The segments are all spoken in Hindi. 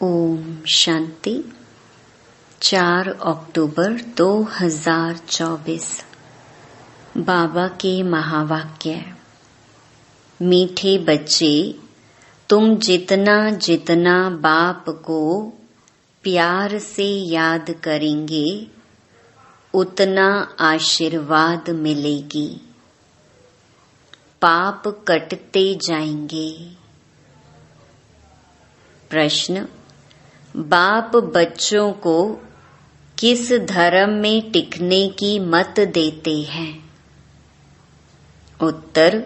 ओम शांति। 4 अक्टूबर 2024। बाबा के महावाक्य। मीठे बच्चे, तुम जितना जितना बाप को प्यार से याद करेंगे उतना आशीर्वाद मिलेगी। पाप कटते जाएंगे। प्रश्न: बाप बच्चों को किस धर्म में टिकने की मत देते हैं? उत्तर: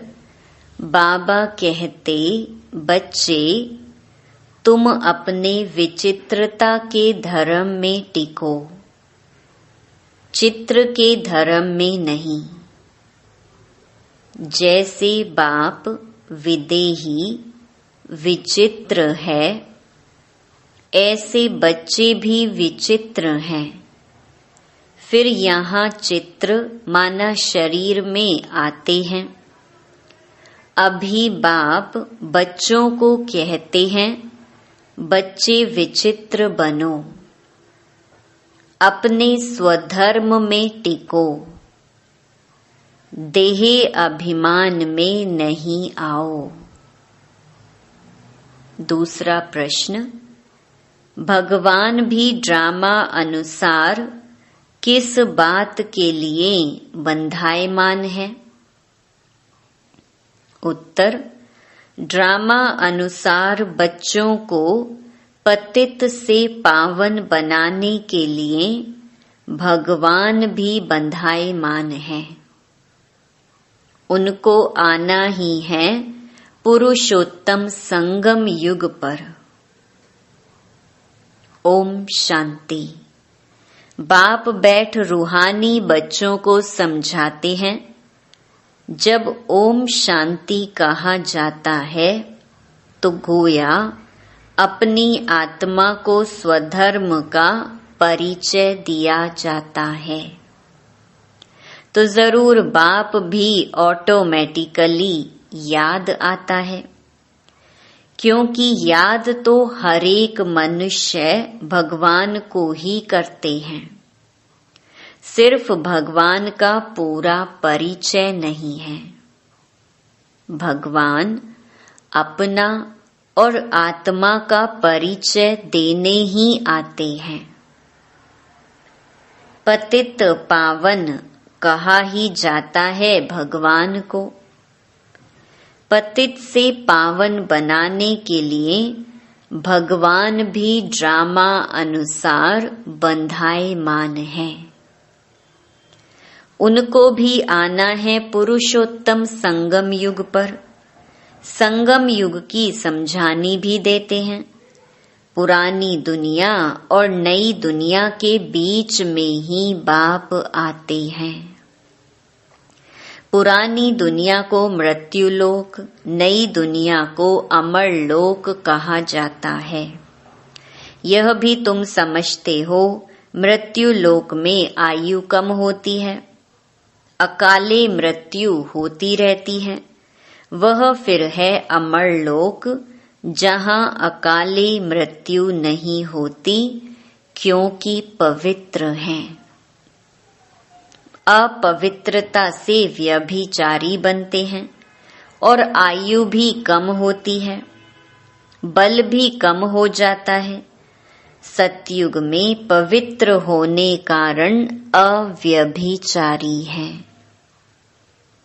बाबा कहते, बच्चे तुम अपने विचित्रता के धर्म में टिको, चित्र के धर्म में नहीं। जैसे बाप विदेही विचित्र है, ऐसे बच्चे भी विचित्र हैं। फिर यहाँ चित्र माना शरीर में आते हैं। अभी बाप बच्चों को कहते हैं, बच्चे विचित्र बनो, अपने स्वधर्म में टिको, देह अभिमान में नहीं आओ। दूसरा प्रश्न: भगवान भी ड्रामा अनुसार किस बात के लिए बंधायमान है? उत्तर: ड्रामा अनुसार बच्चों को पतित से पावन बनाने के लिए भगवान भी बंधायमान है। उनको आना ही है पुरुषोत्तम संगम युग पर। ओम शांति। बाप बैठ रूहानी बच्चों को समझाते हैं। जब ओम शांति कहा जाता है तो गोया अपनी आत्मा को स्वधर्म का परिचय दिया जाता है। तो जरूर बाप भी ऑटोमेटिकली याद आता है, क्योंकि याद तो हर एक मनुष्य भगवान को ही करते हैं। सिर्फ भगवान का पूरा परिचय नहीं है। भगवान अपना और आत्मा का परिचय देने ही आते हैं। पतित पावन कहा ही जाता है भगवान को। पतित से पावन बनाने के लिए भगवान भी ड्रामा अनुसार बंधायमान है। उनको भी आना है पुरुषोत्तम संगम युग पर। संगम युग की समझानी भी देते हैं। पुरानी दुनिया और नई दुनिया के बीच में ही बाप आते हैं। पुरानी दुनिया को मृत्यु लोक, नई दुनिया को अमर लोक कहा जाता है। यह भी तुम समझते हो, मृत्यु लोक में आयु कम होती है, अकाले मृत्यु होती रहती है। वह फिर है अमर लोक, जहाँ अकाले मृत्यु नहीं होती, क्योंकि पवित्र हैं। अपवित्रता से व्यभिचारी बनते हैं और आयु भी कम होती है, बल भी कम हो जाता है। सतयुग में पवित्र होने कारण अव्यभिचारी है,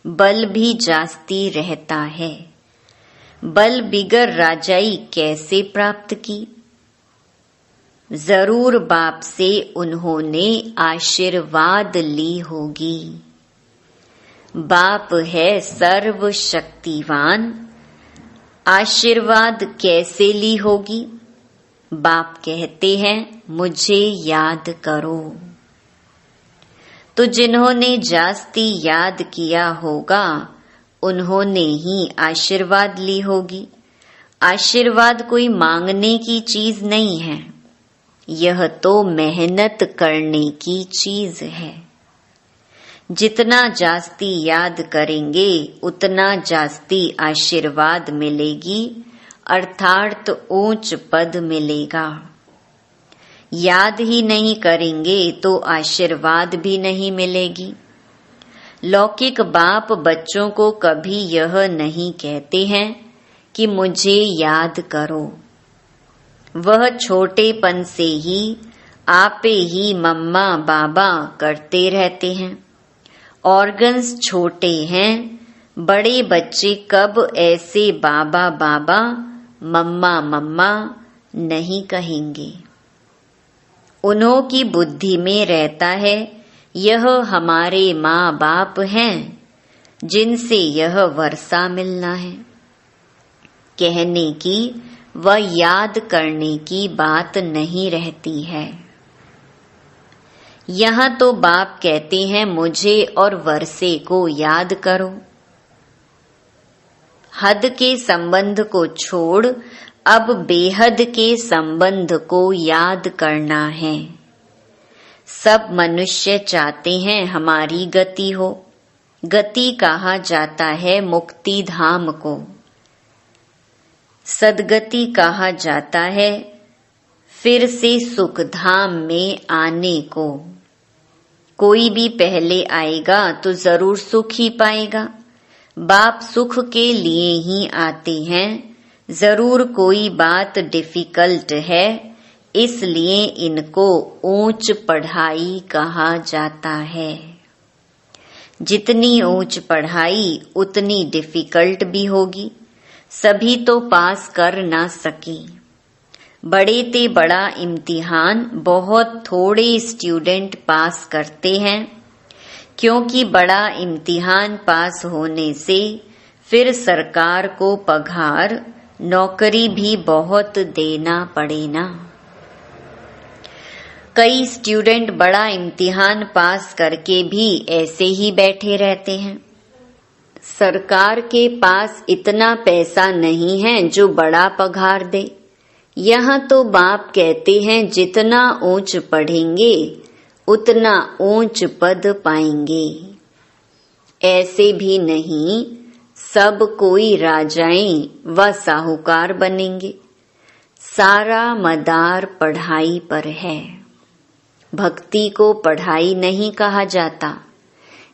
बल भी जास्ती रहता है। बल बिगर राजाई कैसे प्राप्त की? जरूर बाप से उन्होंने आशीर्वाद ली होगी। बाप है सर्वशक्तिवान, आशीर्वाद कैसे ली होगी? बाप कहते हैं, मुझे याद करो। तो जिन्होंने जास्ती याद किया होगा उन्होंने ही आशीर्वाद ली होगी। आशीर्वाद कोई मांगने की चीज नहीं है, यह तो मेहनत करने की चीज है। जितना जास्ती याद करेंगे उतना जास्ती आशीर्वाद मिलेगी। अर्थात ऊंच पद मिलेगा। याद ही नहीं करेंगे तो आशीर्वाद भी नहीं मिलेगी। लौकिक बाप बच्चों को कभी यह नहीं कहते हैं कि मुझे याद करो। वह छोटेपन से ही आपे ही मम्मा बाबा करते रहते हैं। ऑर्गन्स छोटे हैं, बड़े बच्चे कब ऐसे बाबा बाबा मम्मा मम्मा नहीं कहेंगे। उन्हों की बुद्धि में रहता है यह हमारे माँ बाप हैं जिनसे यह वर्षा मिलना है। कहने की व याद करने की बात नहीं रहती है। यहाँ तो बाप कहते हैं मुझे और वर्षे को याद करो। हद के संबंध को छोड़ अब बेहद के संबंध को याद करना है। सब मनुष्य चाहते हैं हमारी गति हो। गति कहा जाता है मुक्ति धाम को। सदगति कहा जाता है फिर से सुख धाम में आने को। कोई भी पहले आएगा तो जरूर सुख ही पाएगा। बाप सुख के लिए ही आते हैं। जरूर कोई बात डिफिकल्ट है, इसलिए इनको ऊंच पढ़ाई कहा जाता है। जितनी ऊंच पढ़ाई उतनी डिफिकल्ट भी होगी। सभी तो पास कर ना सके। बड़े ते बड़ा इम्तिहान बहुत थोड़े स्टूडेंट पास करते हैं, क्योंकि बड़ा इम्तिहान पास होने से फिर सरकार को पगार नौकरी भी बहुत देना पड़े ना। कई स्टूडेंट बड़ा इम्तिहान पास करके भी ऐसे ही बैठे रहते हैं। सरकार के पास इतना पैसा नहीं है जो बड़ा पगार दे। यहाँ तो बाप कहते हैं जितना ऊंच पढ़ेंगे उतना ऊंच पद पाएंगे। ऐसे भी नहीं सब कोई राजाएं व साहूकार बनेंगे। सारा मदार पढ़ाई पर है। भक्ति को पढ़ाई नहीं कहा जाता।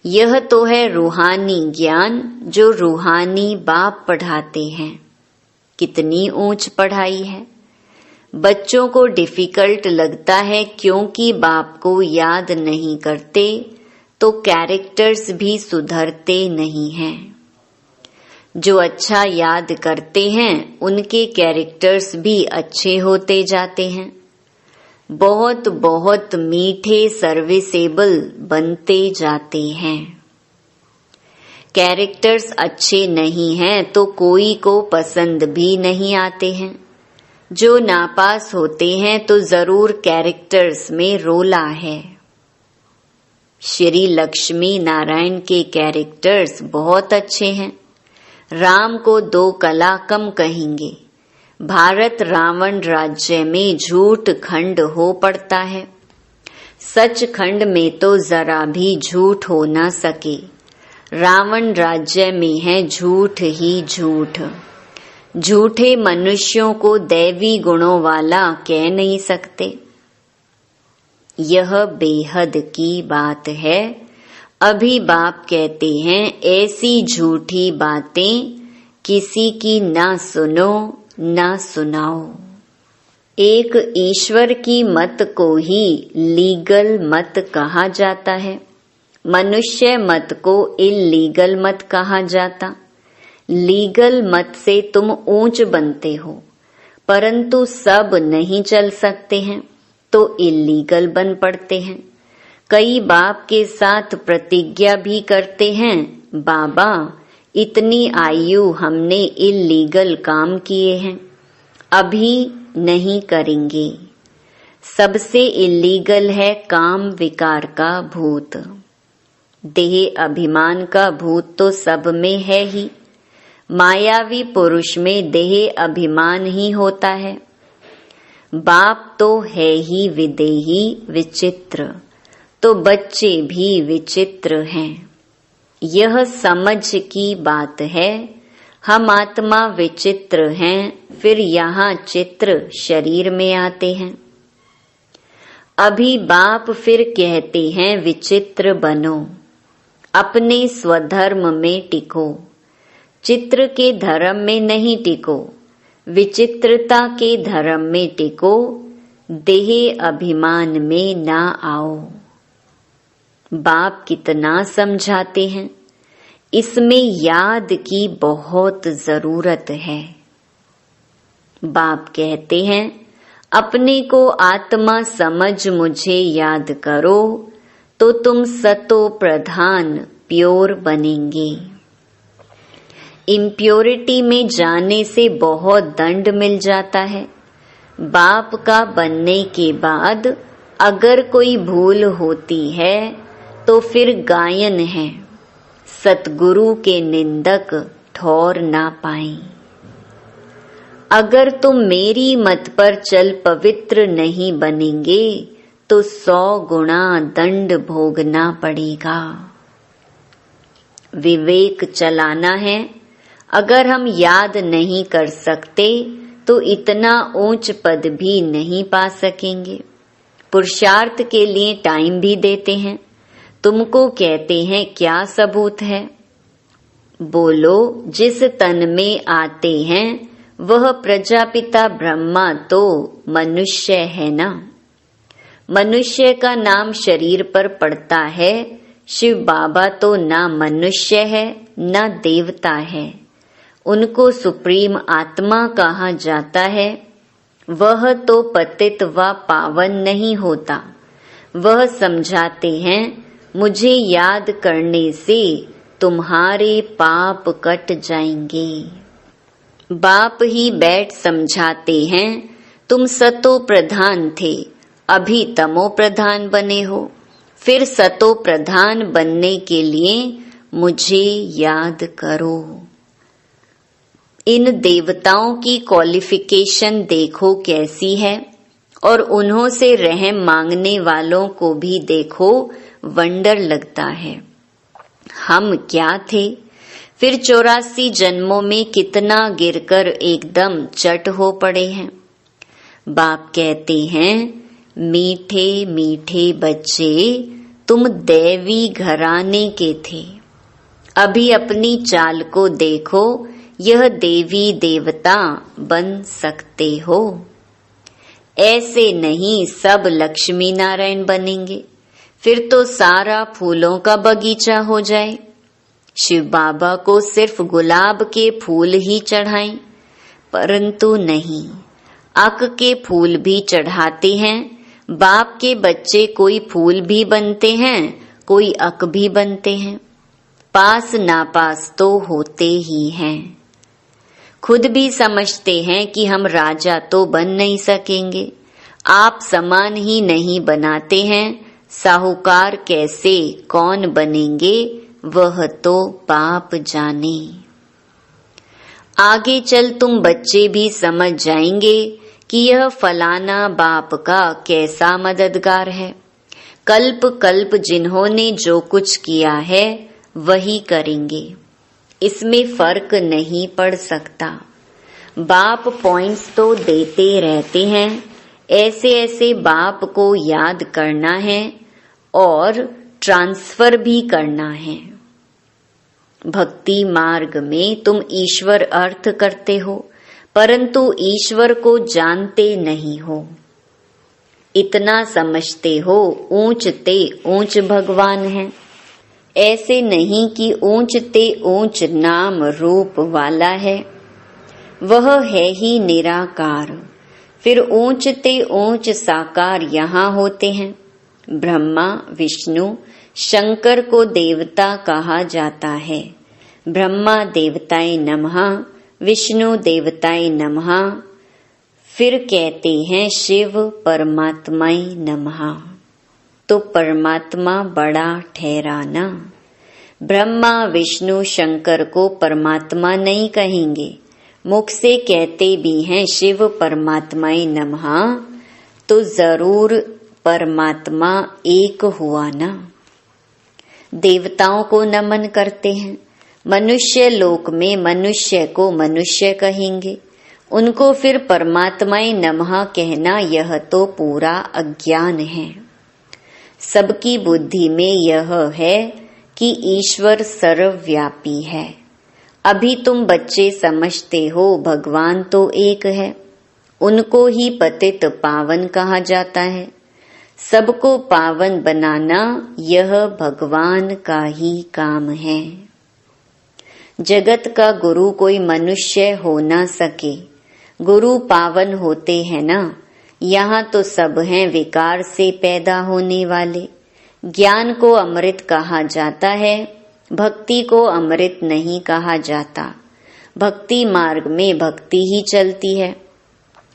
यह तो है रूहानी ज्ञान जो रूहानी बाप पढ़ाते हैं। कितनी ऊंच पढ़ाई है। बच्चों को डिफिकल्ट लगता है क्योंकि बाप को याद नहीं करते तो कैरेक्टर्स भी सुधरते नहीं हैं। जो अच्छा याद करते हैं उनके कैरेक्टर्स भी अच्छे होते जाते हैं। बहुत बहुत मीठे सर्विसेबल बनते जाते हैं। कैरेक्टर्स अच्छे नहीं हैं तो कोई को पसंद भी नहीं आते हैं। जो नापास होते हैं तो जरूर कैरेक्टर्स में रोला है। श्री लक्ष्मी नारायण के कैरेक्टर्स बहुत अच्छे हैं। राम को 2 कला कम कहेंगे। भारत रावण राज्य में झूठ खंड हो पड़ता है। सच खंड में तो जरा भी झूठ हो ना सके। रावण राज्य में है झूठ ही झूठ। झूठे मनुष्यों को दैवी गुणों वाला कह नहीं सकते। यह बेहद की बात है। अभी बाप कहते हैं ऐसी झूठी बातें किसी की ना सुनो ना सुनाओ। एक ईश्वर की मत को ही लीगल मत कहा जाता है। मनुष्य मत को इल्लीगल मत कहा जाता। लीगल मत से तुम ऊंच बनते हो, परंतु सब नहीं चल सकते हैं तो इल्लीगल बन पड़ते हैं। कई बाप के साथ प्रतिज्ञा भी करते हैं, बाबा इतनी आयु हमने इल्लीगल काम किए हैं, अभी नहीं करेंगे। सबसे इल्लीगल है काम विकार का भूत। देह अभिमान का भूत तो सब में है ही। मायावी पुरुष में देह अभिमान ही होता है। बाप तो है ही विदेही विचित्र, तो बच्चे भी विचित्र हैं। यह समझ की बात है। हम आत्मा विचित्र हैं, फिर यहाँ चित्र शरीर में आते हैं। अभी बाप फिर कहते हैं विचित्र बनो, अपने स्वधर्म में टिको, चित्र के धर्म में नहीं टिको, विचित्रता के धर्म में टिको, देह अभिमान में ना आओ। बाप कितना समझाते हैं, इसमें याद की बहुत जरूरत है। बाप कहते हैं अपने को आत्मा समझ मुझे याद करो तो तुम सतो प्रधान प्योर बनेंगे। इम्प्योरिटी में जाने से बहुत दंड मिल जाता है। बाप का बनने के बाद अगर कोई भूल होती है तो फिर गायन है, सतगुरु के निंदक ठौर ना पाएं। अगर तुम मेरी मत पर चल पवित्र नहीं बनेंगे तो 100 गुना दंड भोगना पड़ेगा। विवेक चलाना है। अगर हम याद नहीं कर सकते तो इतना ऊंच पद भी नहीं पा सकेंगे। पुरुषार्थ के लिए टाइम भी देते हैं। तुमको कहते हैं क्या सबूत है? बोलो, जिस तन में आते हैं वह प्रजापिता ब्रह्मा तो मनुष्य है ना। मनुष्य का नाम शरीर पर पड़ता है। शिव बाबा तो ना मनुष्य है ना देवता है, उनको सुप्रीम आत्मा कहा जाता है। वह तो पतित व पावन नहीं होता। वह समझाते हैं मुझे याद करने से तुम्हारे पाप कट जाएंगे। बाप ही बैठ समझाते हैं तुम सतो प्रधान थे, अभी तमो प्रधान बने हो। फिर सतो प्रधान बनने के लिए मुझे याद करो। इन देवताओं की क्वालिफिकेशन देखो कैसी है, और उन्हों से रहम मांगने वालों को भी देखो, वंडर लगता है। हम क्या थे? फिर 84 जन्मों में कितना गिरकर एकदम चट हो पड़े हैं। बाप कहते हैं मीठे मीठे बच्चे, तुम दैवी घराने के थे। अभी अपनी चाल को देखो, यह देवी देवता बन सकते हो। ऐसे नहीं सब लक्ष्मी नारायण बनेंगे, फिर तो सारा फूलों का बगीचा हो जाए। शिव बाबा को सिर्फ गुलाब के फूल ही चढ़ाएं, परंतु नहीं, अक के फूल भी चढ़ाते हैं। बाप के बच्चे कोई फूल भी बनते हैं, कोई अक भी बनते हैं। पास नापास तो होते ही हैं। खुद भी समझते हैं कि हम राजा तो बन नहीं सकेंगे। आप समान ही नहीं बनाते हैं, साहूकार कैसे कौन बनेंगे वह तो बाप जाने। आगे चल तुम बच्चे भी समझ जाएंगे कि यह फलाना बाप का कैसा मददगार है। कल्प कल्प जिन्होंने जो कुछ किया है वही करेंगे, इसमें फर्क नहीं पड़ सकता। बाप पॉइंट्स तो देते रहते हैं, ऐसे ऐसे बाप को याद करना है और ट्रांसफर भी करना है। भक्ति मार्ग में तुम ईश्वर अर्थ करते हो, परंतु ईश्वर को जानते नहीं हो। इतना समझते हो ऊंच ते ऊंच भगवान है। ऐसे नहीं कि ऊंच ते ऊंच नाम रूप वाला है, वह है ही निराकार। फिर ऊंच ते ऊंच साकार यहाँ होते हैं। ब्रह्मा विष्णु शंकर को देवता कहा जाता है। ब्रह्मा देवताय नमः, विष्णु देवताय नमः। फिर कहते हैं शिव परमात्माय नमः। तो परमात्मा बड़ा ठहराना। ब्रह्मा विष्णु शंकर को परमात्मा नहीं कहेंगे, मुख से कहते भी हैं शिव परमात्माय नमः, तो जरूर परमात्मा एक हुआ ना। देवताओं को नमन करते हैं, मनुष्य लोक में मनुष्य को मनुष्य कहेंगे, उनको फिर परमात्माए नमः कहना यह तो पूरा अज्ञान है। सबकी बुद्धि में यह है कि ईश्वर सर्वव्यापी है। अभी तुम बच्चे समझते हो भगवान तो एक है, उनको ही पतित पावन कहा जाता है। सबको पावन बनाना यह भगवान का ही काम है। जगत का गुरु कोई मनुष्य हो ना सके, गुरु पावन होते हैं ना। यहाँ तो सब हैं विकार से पैदा होने वाले। ज्ञान को अमृत कहा जाता है, भक्ति को अमृत नहीं कहा जाता। भक्ति मार्ग में भक्ति ही चलती है।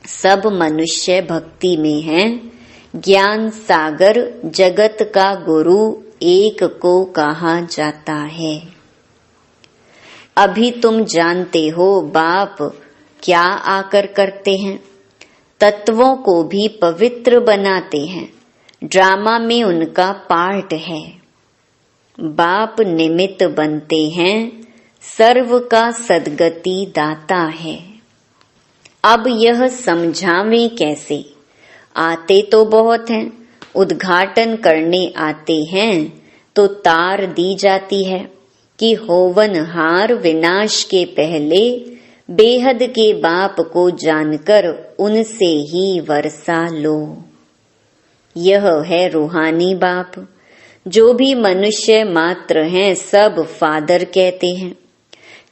सब मनुष्य भक्ति में हैं। ज्ञान सागर जगत का गुरु एक को कहा जाता है। अभी तुम जानते हो बाप क्या आकर करते हैं, तत्वों को भी पवित्र बनाते हैं। ड्रामा में उनका पार्ट है। बाप निमित्त बनते हैं, सर्व का सद्गति दाता है। अब यह समझावें कैसे? आते तो बहुत हैं, उद्घाटन करने आते हैं तो तार दी जाती है कि होवनहार विनाश के पहले बेहद के बाप को जानकर उनसे ही वर्षा लो। यह है रूहानी बाप। जो भी मनुष्य मात्र हैं सब फादर कहते हैं।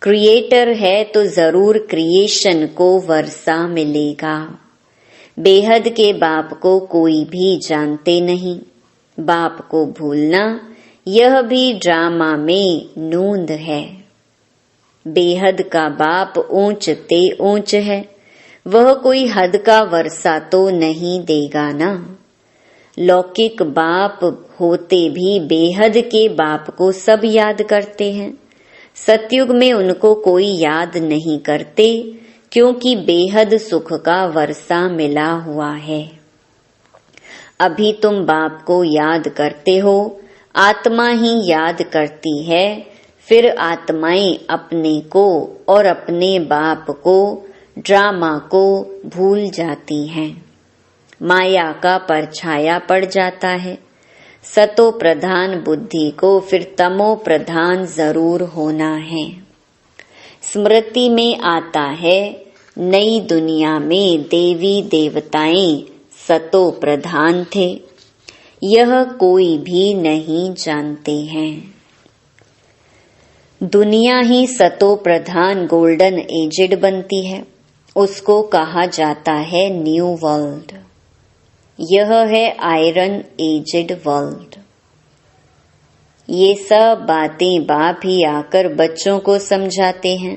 क्रिएटर है तो जरूर क्रिएशन को वर्षा मिलेगा। बेहद के बाप को कोई भी जानते नहीं। बाप को भूलना यह भी ड्रामा में नूंद है। बेहद का बाप ऊंच ते ऊंच है, वह कोई हद का वर्षा तो नहीं देगा ना। लौकिक बाप होते भी बेहद के बाप को सब याद करते हैं। सतयुग में उनको कोई याद नहीं करते, क्योंकि बेहद सुख का वर्षा मिला हुआ है। अभी तुम बाप को याद करते हो, आत्मा ही याद करती है। फिर आत्माएं अपने को और अपने बाप को, ड्रामा को भूल जाती हैं। माया का परछाया पड़ जाता है। सतो प्रधान बुद्धि को फिर तमो प्रधान जरूर होना है। स्मृति में आता है नई दुनिया में देवी देवताएं सतो प्रधान थे। यह कोई भी नहीं जानते हैं। दुनिया ही सतो प्रधान गोल्डन एजेड बनती है, उसको कहा जाता है न्यू वर्ल्ड। यह है आयरन एजेड वर्ल्ड। ये सब बातें बाप ही आकर बच्चों को समझाते हैं।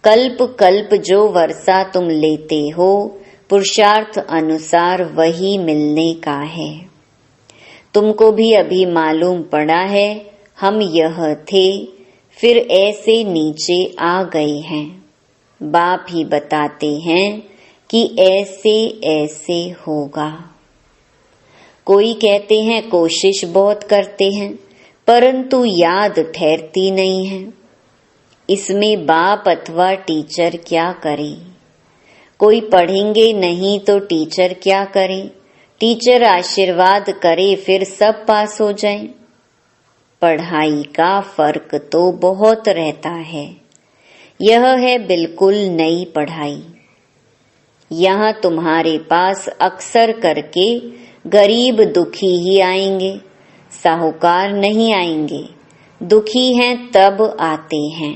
कल्प कल्प जो वर्षा तुम लेते हो, पुरुषार्थ अनुसार वही मिलने का है। तुमको भी अभी मालूम पड़ा है हम यह थे, फिर ऐसे नीचे आ गए हैं। बाप ही बताते हैं कि ऐसे ऐसे होगा। कोई कहते हैं कोशिश बहुत करते हैं, परंतु याद ठहरती नहीं है। इसमें बाप अथवा टीचर क्या करे? कोई पढ़ेंगे नहीं तो टीचर क्या करे? टीचर आशीर्वाद करे फिर सब पास हो जाएं। पढ़ाई का फर्क तो बहुत रहता है। यह है बिल्कुल नई पढ़ाई। यहाँ तुम्हारे पास अक्सर करके गरीब दुखी ही आएंगे, साहूकार नहीं आएंगे। दुखी हैं तब आते हैं।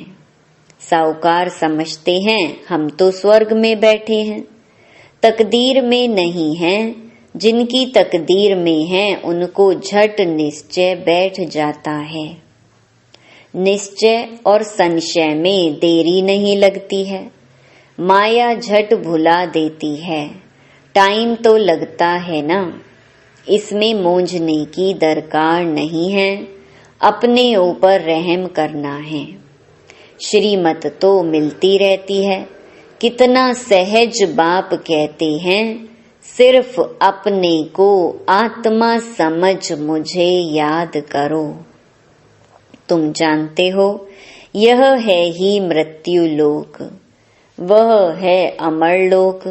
साहूकार समझते हैं हम तो स्वर्ग में बैठे हैं, तकदीर में नहीं हैं। जिनकी तकदीर में है उनको झट निश्चय बैठ जाता है। निश्चय और संशय में देरी नहीं लगती है। माया झट भुला देती है। टाइम तो लगता है ना, इसमें मूंझने की दरकार नहीं है। अपने ऊपर रहम करना है। श्रीमत तो मिलती रहती है। कितना सहज बाप कहते हैं, सिर्फ अपने को आत्मा समझ मुझे याद करो। तुम जानते हो यह है ही मृत्यु लोक, वह है अमर लोक,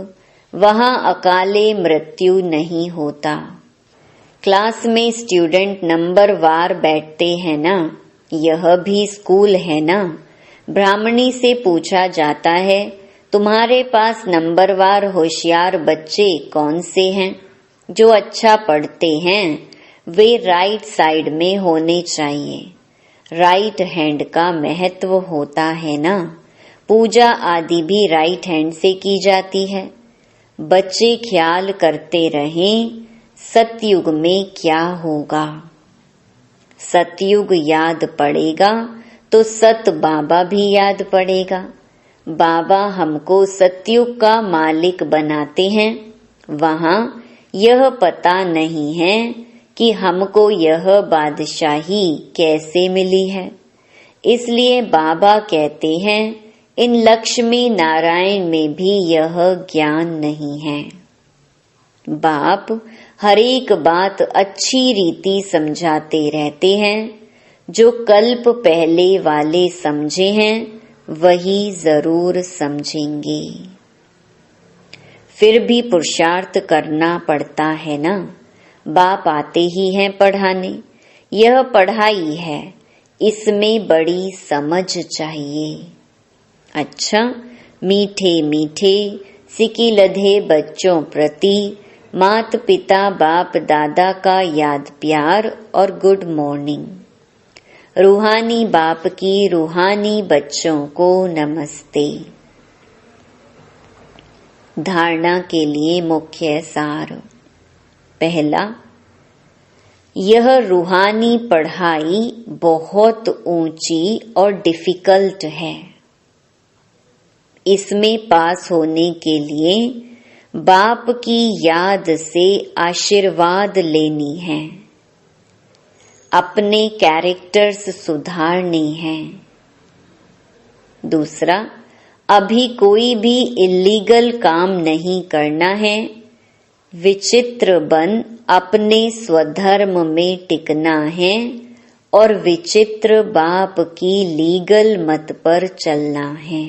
वहां अकाले मृत्यु नहीं होता। क्लास में स्टूडेंट नंबर वार बैठते हैं ना, यह भी स्कूल है ना। ब्राह्मणी से पूछा जाता है, तुम्हारे पास नंबरवार होशियार बच्चे कौन से हैं? जो अच्छा पढ़ते हैं वे राइट साइड में होने चाहिए। राइट हैंड का महत्व होता है ना, पूजा आदि भी राइट हैंड से की जाती है। बच्चे ख्याल करते रहें सतयुग में क्या होगा। सतयुग याद पड़ेगा तो सत बाबा भी याद पड़ेगा। बाबा हमको सतयुग का मालिक बनाते हैं। वहां यह पता नहीं है कि हमको यह बादशाही कैसे मिली है। इसलिए बाबा कहते हैं इन लक्ष्मी नारायण में भी यह ज्ञान नहीं है। बाप हर एक बात अच्छी रीति समझाते रहते हैं। जो कल्प पहले वाले समझे हैं वही जरूर समझेंगे। फिर भी पुरुषार्थ करना पड़ता है ना। बाप आते ही हैं पढ़ाने। यह पढ़ाई है, इसमें बड़ी समझ चाहिए। अच्छा, मीठे मीठे सिकी लधे बच्चों प्रति मात पिता बाप दादा का याद प्यार और गुड मॉर्निंग। रूहानी बाप की रूहानी बच्चों को नमस्ते। धारणा के लिए मुख्य सार। पहला, यह रूहानी पढ़ाई बहुत ऊंची और डिफिकल्ट है। इसमें पास होने के लिए बाप की याद से आशीर्वाद लेनी है, अपने कैरेक्टर्स सुधारने हैं। दूसरा, अभी कोई भी इल्लीगल काम नहीं करना है। विचित्र बन अपने स्वधर्म में टिकना है और विचित्र बाप की लीगल मत पर चलना है।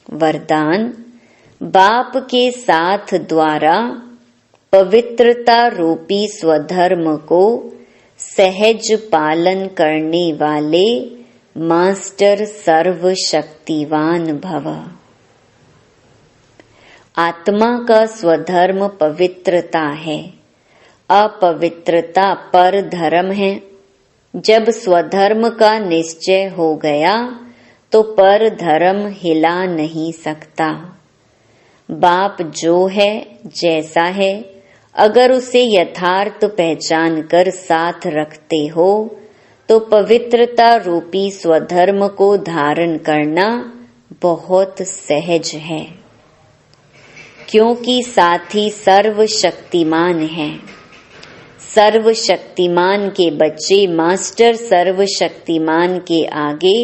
वरदान, बाप के साथ द्वारा पवित्रता रूपी स्वधर्म को सहज पालन करने वाले मास्टर सर्वशक्तिवान भव। आत्मा का स्वधर्म पवित्रता है, अपवित्रता पर धर्म है। जब स्वधर्म का निश्चय हो गया तो पर धर्म हिला नहीं सकता। बाप जो है जैसा है, अगर उसे यथार्थ पहचान कर साथ रखते हो तो पवित्रता रूपी स्वधर्म को धारण करना बहुत सहज है, क्योंकि साथी सर्वशक्तिमान है। सर्वशक्तिमान के बच्चे मास्टर सर्वशक्तिमान के आगे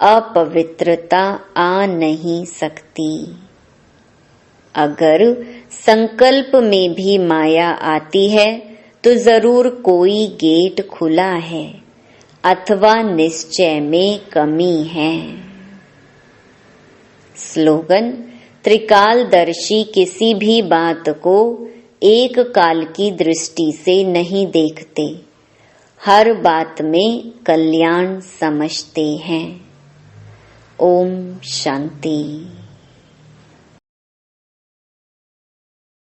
अपवित्रता आ नहीं सकती। अगर संकल्प में भी माया आती है तो जरूर कोई गेट खुला है अथवा निश्चय में कमी है। स्लोगन, त्रिकालदर्शी किसी भी बात को एक काल की दृष्टि से नहीं देखते, हर बात में कल्याण समझते हैं। ओम शांति।